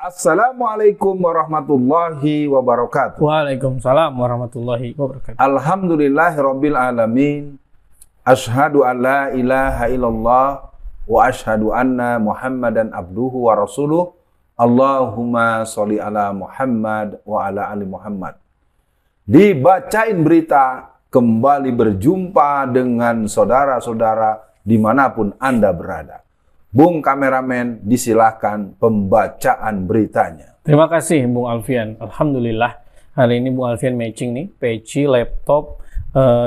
Assalamualaikum warahmatullahi wabarakatuh. Waalaikumsalam warahmatullahi wabarakatuh. Alhamdulillahirabbil alamin. Asyhadu an la ilaha illallah wa asyhadu anna Muhammadan abduhu wa rasuluh. Allahumma sholli ala Muhammad wa ala ali Muhammad. Dibacain berita, kembali berjumpa dengan saudara-saudara dimanapun Anda berada. Bung kameramen, disilahkan pembacaan beritanya. Terima kasih Bung Alfian. Alhamdulillah hari ini Bung Alfian matching nih, peci, laptop,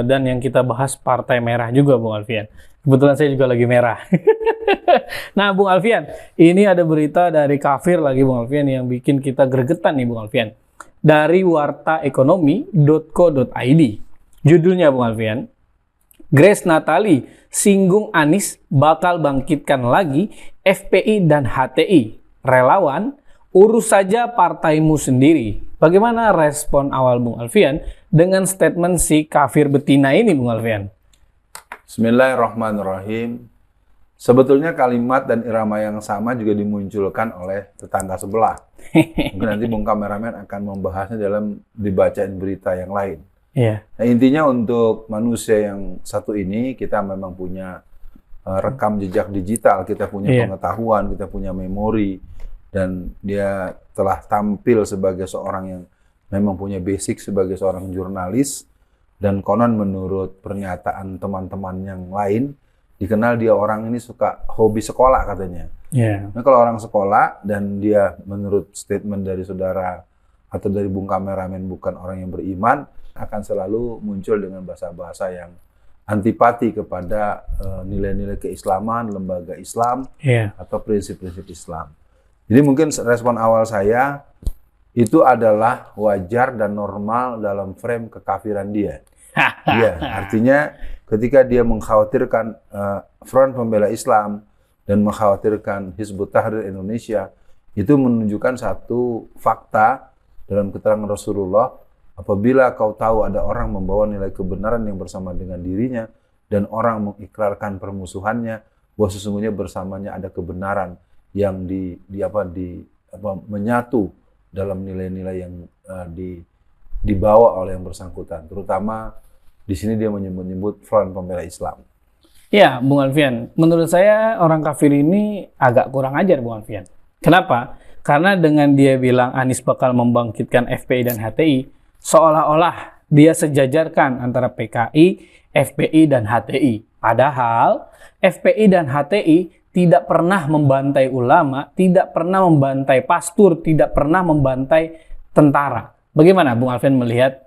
dan yang kita bahas partai merah juga Bung Alfian. Kebetulan saya juga lagi merah. Nah Bung Alfian, ini ada berita dari kafir lagi Bung Alfian yang bikin kita gregetan nih Bung Alfian. Dari wartaekonomi.co.id. Judulnya Bung Alfian, Grace Natali singgung Anies bakal bangkitkan lagi FPI dan HTI. Relawan, urus saja partaimu sendiri. Bagaimana respon awal Bung Alfian dengan statement si kafir betina ini Bung Alfian? Bismillahirrahmanirrahim. Sebetulnya kalimat dan irama yang sama juga dimunculkan oleh tetangga sebelah. Mungkin nanti Bung kameramen akan membahasnya dalam dibacain berita yang lain. Iya. Nah, intinya untuk manusia yang satu ini, kita memang punya rekam jejak digital, kita punya pengetahuan, kita punya memori, dan dia telah tampil sebagai seorang yang memang punya basic sebagai seorang jurnalis, dan konon menurut pernyataan teman-teman yang lain, dikenal dia orang ini suka hobi sekolah katanya. Yeah. Nah, kalau orang sekolah dan dia menurut statement dari saudara atau dari Bung kameramen bukan orang yang beriman, akan selalu muncul dengan bahasa-bahasa yang antipati kepada nilai-nilai keislaman, lembaga Islam, atau prinsip-prinsip Islam. Jadi mungkin respon awal saya itu adalah wajar dan normal dalam frame kekafiran dia. Iya, artinya ketika dia mengkhawatirkan Front Pembela Islam dan mengkhawatirkan Hizbut Tahrir Indonesia, itu menunjukkan satu fakta dalam keterangan Rasulullah. Apabila kau tahu ada orang membawa nilai kebenaran yang bersama dengan dirinya dan orang mengikrarkan permusuhannya, bahwa sesungguhnya bersamanya ada kebenaran yang menyatu dalam nilai-nilai yang dibawa oleh yang bersangkutan. Terutama di sini dia menyebut Front Pembela Islam. Ya, Bung Alfian, menurut saya orang kafir ini agak kurang ajar Bung Alfian. Kenapa? Karena dengan dia bilang Anies bakal membangkitkan FPI dan HTI, seolah-olah dia sejajarkan antara PKI, FPI, dan HTI. Padahal FPI dan HTI tidak pernah membantai ulama, tidak pernah membantai pastur, tidak pernah membantai tentara. Bagaimana Bung Alfian melihat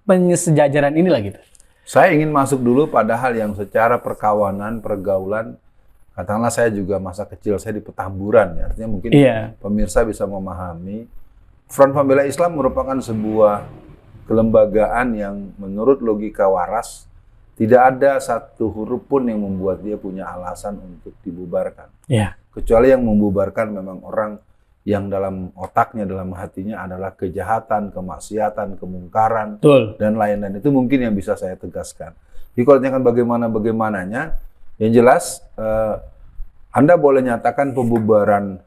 penyejajaran inilah gitu? Saya ingin masuk dulu pada hal yang secara perkawanan, pergaulan, katakanlah saya juga masa kecil saya di Petamburan, ya. Artinya mungkin pemirsa bisa memahami. Front Pembela Islam merupakan sebuah kelembagaan yang menurut logika waras tidak ada satu huruf pun yang membuat dia punya alasan untuk dibubarkan. Kecuali yang membubarkan memang orang yang dalam otaknya, dalam hatinya adalah kejahatan, kemaksiatan, kemungkaran, dan lain-lain. Itu mungkin yang bisa saya tegaskan. Jadi kalau ditanyakan bagaimananya, yang jelas Anda boleh nyatakan pembubaran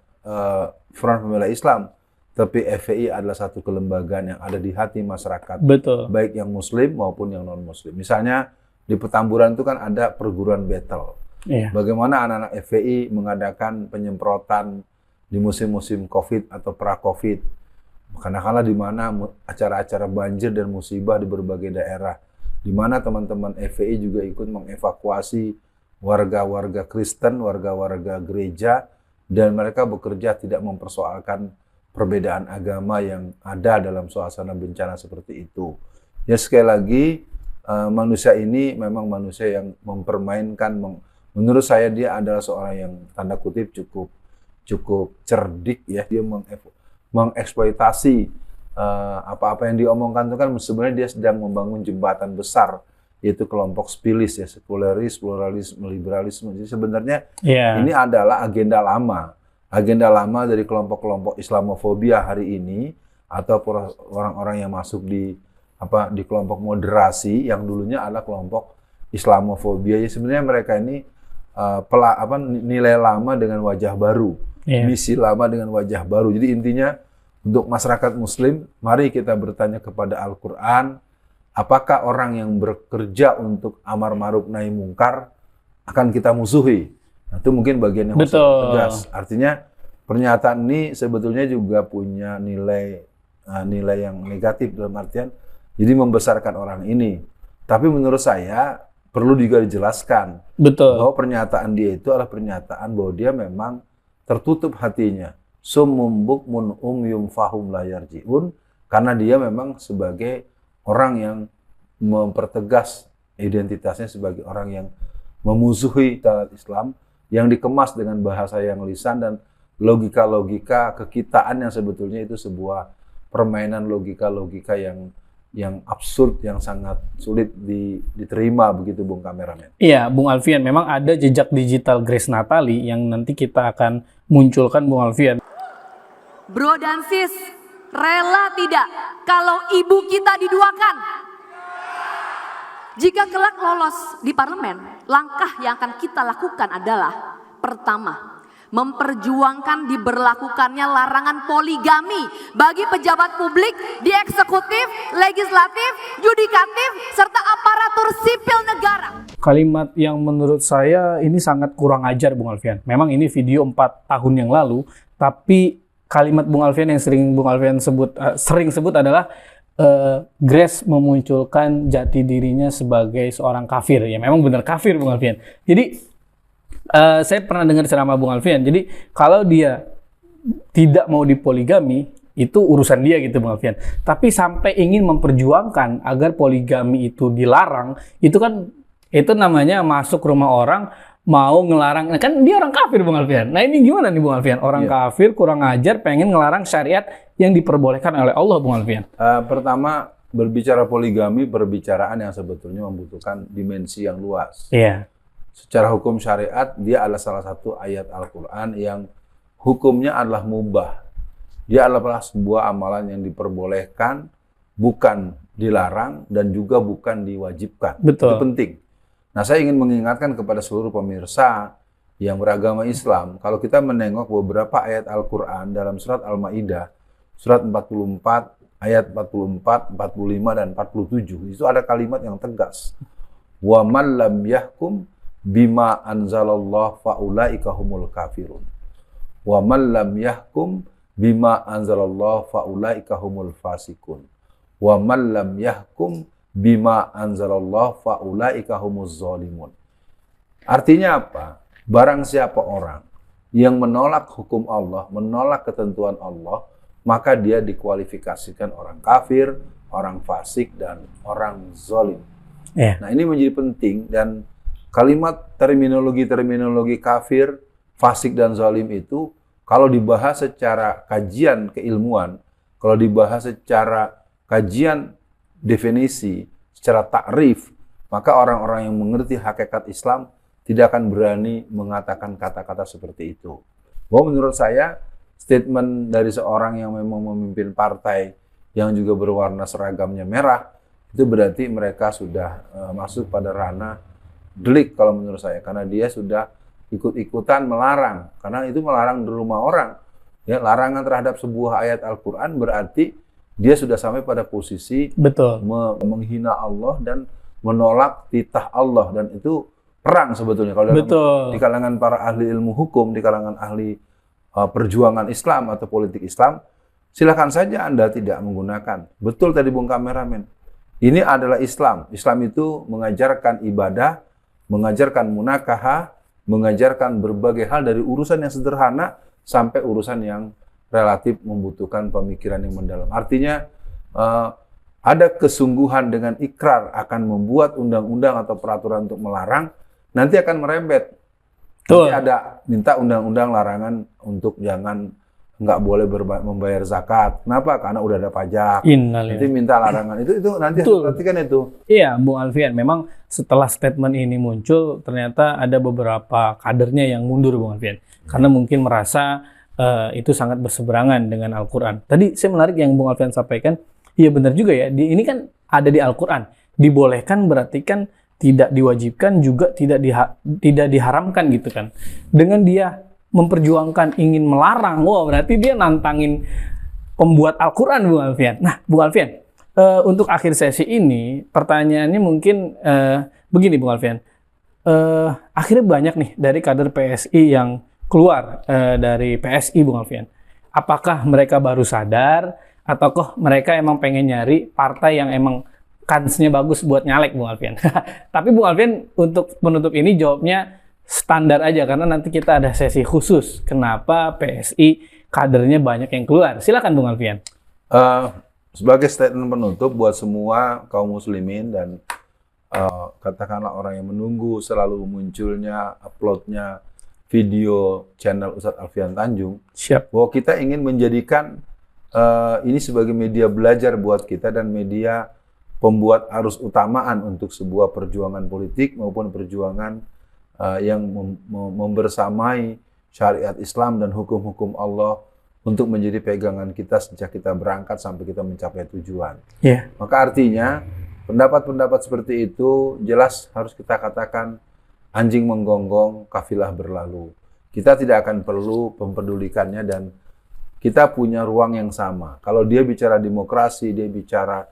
Front Pembela Islam, tapi FPI adalah satu kelembagaan yang ada di hati masyarakat, baik yang Muslim maupun yang non-Muslim. Misalnya di Petamburan itu kan ada perguruan battle. Bagaimana anak-anak FPI mengadakan penyemprotan di musim-musim COVID atau pra-COVID. Karena di mana acara-acara banjir dan musibah di berbagai daerah, di mana teman-teman FPI juga ikut mengevakuasi warga-warga Kristen, warga-warga gereja, dan mereka bekerja tidak mempersoalkan perbedaan agama yang ada dalam suasana bencana seperti itu. Ya sekali lagi, manusia ini memang manusia yang mempermainkan, menurut saya dia adalah seorang yang tanda kutip cukup cerdik ya. Dia mengeksploitasi apa-apa yang diomongkan itu kan sebenarnya dia sedang membangun jembatan besar, yaitu kelompok spilis ya, sekularis, pluralisme, liberalisme. Jadi sebenarnya ini adalah agenda lama dari kelompok-kelompok Islamofobia hari ini, atau orang-orang yang masuk di kelompok moderasi yang dulunya adalah kelompok Islamofobia. Ya sebenarnya mereka ini nilai lama dengan wajah baru. misi lama dengan wajah baru. Jadi intinya untuk masyarakat muslim, mari kita bertanya kepada Al-Quran, apakah orang yang bekerja untuk amar ma'ruf nahi mungkar akan kita musuhi? Nah, itu mungkin bagian yang harus tegas. Artinya pernyataan ini sebetulnya juga punya nilai yang negatif dalam artian jadi membesarkan orang ini. Tapi menurut saya perlu juga dijelaskan bahwa pernyataan dia itu adalah pernyataan bahwa dia memang tertutup hatinya. Summum bukmun umyum fahum la yarji'un, karena dia memang sebagai orang yang mempertegas identitasnya sebagai orang yang memusuhi syariat Islam, yang dikemas dengan bahasa yang lisan dan logika-logika kekitaan yang sebetulnya itu sebuah permainan logika-logika yang absurd, yang sangat sulit diterima begitu Bung Kameramen. Iya, Bung Alfian, memang ada jejak digital Grace Natali yang nanti kita akan munculkan, Bung Alfian. Bro dan sis, rela tidak kalau ibu kita diduakan? Jika kelak lolos di parlemen, langkah yang akan kita lakukan adalah pertama, memperjuangkan diberlakukannya larangan poligami bagi pejabat publik di eksekutif, legislatif, yudikatif, serta aparatur sipil negara. Kalimat yang menurut saya ini sangat kurang ajar, Bung Alfian. Memang ini video 4 tahun yang lalu, tapi kalimat Bung Alfian yang sering Bung Alfian sering sebut adalah Grace memunculkan jati dirinya sebagai seorang kafir. Ya memang benar kafir, Bung Alfian. Jadi saya pernah dengar ceramah Bung Alfian. Jadi kalau dia tidak mau dipoligami, itu urusan dia gitu Bung Alfian. Tapi sampai ingin memperjuangkan agar poligami itu dilarang, itu namanya masuk rumah orang, mau ngelarang. Nah, kan dia orang kafir Bung Alfian. Nah ini gimana nih Bung Alfian? Orang kafir kurang ajar pengen ngelarang syariat yang diperbolehkan oleh Allah Bung Alfian. Pertama, berbicara poligami, perbicaraan yang sebetulnya membutuhkan dimensi yang luas. Iya. Secara hukum syariat, dia adalah salah satu ayat Al-Quran yang hukumnya adalah mubah. Dia adalah sebuah amalan yang diperbolehkan, bukan dilarang, dan juga bukan diwajibkan. Betul. Itu penting. Nah, saya ingin mengingatkan kepada seluruh pemirsa yang beragama Islam, kalau kita menengok beberapa ayat Al-Quran dalam surat Al-Ma'idah, surat 44, ayat 44, 45, dan 47, itu ada kalimat yang tegas. Wa man lam yahkum bima anzalallah faulaika humul kafirun. Wa man lam yahkum bima anzalallah faulaika humul fasikun. Wa man lam yahkum bima anzalallah faulaika humuz zalimun. Artinya apa? Barang siapa orang yang menolak hukum Allah, menolak ketentuan Allah, maka dia dikualifikasikan orang kafir, orang fasik, dan orang zalim. Nah ini menjadi penting, dan kalimat terminologi kafir, fasik, dan zalim itu kalau dibahas secara kajian keilmuan, kalau dibahas secara kajian definisi, secara takrif, maka orang-orang yang mengerti hakikat Islam tidak akan berani mengatakan kata-kata seperti itu. Bahwa menurut saya, statement dari seorang yang memang memimpin partai yang juga berwarna seragamnya merah, itu berarti mereka sudah masuk pada ranah delik kalau menurut saya, karena dia sudah ikut-ikutan melarang, karena itu melarang di rumah orang. Ya, larangan terhadap sebuah ayat Al-Quran berarti dia sudah sampai pada posisi menghina Allah dan menolak titah Allah, dan itu perang sebetulnya kalau di kalangan para ahli ilmu hukum, di kalangan ahli perjuangan Islam atau politik Islam. Silakan saja Anda tidak menggunakan. Betul tadi Bung Kameramen. Ini adalah Islam. Islam itu mengajarkan ibadah, mengajarkan munakaha, mengajarkan berbagai hal dari urusan yang sederhana sampai urusan yang relatif membutuhkan pemikiran yang mendalam. Artinya ada kesungguhan dengan ikrar akan membuat undang-undang atau peraturan untuk melarang, nanti akan merembet. Nanti ada minta undang-undang larangan untuk nggak boleh membayar zakat. Kenapa? Karena udah ada pajak. Nanti minta larangan itu nanti perhatikan itu. Iya, Bung Alfian. Memang setelah statement ini muncul, ternyata ada beberapa kadernya yang mundur, Bung Alfian, karena mungkin merasa itu sangat berseberangan dengan Al-Quran. Tadi saya menarik yang Bung Alfian sampaikan. Iya benar juga ya. Ini kan ada di Al-Quran. Dibolehkan berarti kan tidak diwajibkan, juga tidak diharamkan gitu kan. Dengan dia memperjuangkan ingin melarang, wah berarti dia nantangin pembuat Al-Quran, Bung Alfian. Nah, Bung Alfian, untuk akhir sesi ini, pertanyaannya mungkin begini, Bung Alfian. Akhirnya banyak nih dari kader PSI yang keluar dari PSI, Bung Alfian. Apakah mereka baru sadar, ataukah mereka emang pengen nyari partai yang emang kansnya bagus buat nyalek, Bung Alfian? Tapi Bung Alfian untuk penutup ini jawabnya standar aja, karena nanti kita ada sesi khusus kenapa PSI kadernya banyak yang keluar. Silakan Bung Alfian. Sebagai statement penutup buat semua kaum muslimin dan katakanlah orang yang menunggu selalu munculnya, uploadnya video channel Ustadz Alfian Tanjung. Siap. Bahwa kita ingin menjadikan ini sebagai media belajar buat kita dan media pembuat arus utamaan untuk sebuah perjuangan politik maupun perjuangan yang membersamai syariat Islam dan hukum-hukum Allah untuk menjadi pegangan kita sejak kita berangkat sampai kita mencapai tujuan. Yeah. Maka artinya pendapat-pendapat seperti itu jelas harus kita katakan anjing menggonggong, kafilah berlalu. Kita tidak akan perlu mempedulikannya dan kita punya ruang yang sama. Kalau dia bicara demokrasi, dia bicara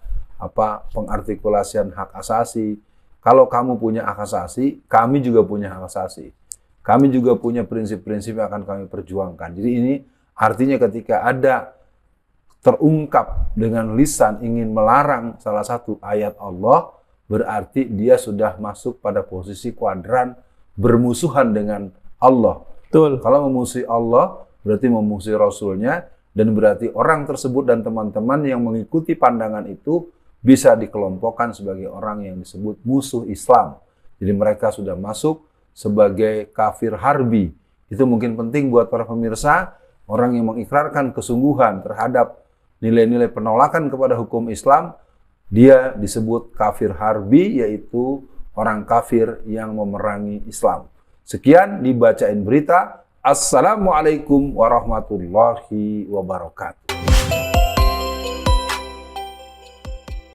pengartikulasian hak asasi. Kalau kamu punya hak asasi, kami juga punya hak asasi. Kami juga punya prinsip-prinsip yang akan kami perjuangkan. Jadi ini artinya ketika ada terungkap dengan lisan ingin melarang salah satu ayat Allah, berarti dia sudah masuk pada posisi kuadran bermusuhan dengan Allah. Betul. Kalau memusuhi Allah, berarti memusuhi Rasulnya, dan berarti orang tersebut dan teman-teman yang mengikuti pandangan itu bisa dikelompokkan sebagai orang yang disebut musuh Islam. Jadi mereka sudah masuk sebagai kafir harbi. Itu mungkin penting buat para pemirsa, orang yang mengikrarkan kesungguhan terhadap nilai-nilai penolakan kepada hukum Islam, dia disebut kafir harbi, yaitu orang kafir yang memerangi Islam. Sekian dibacain berita. Assalamualaikum warahmatullahi wabarakatuh.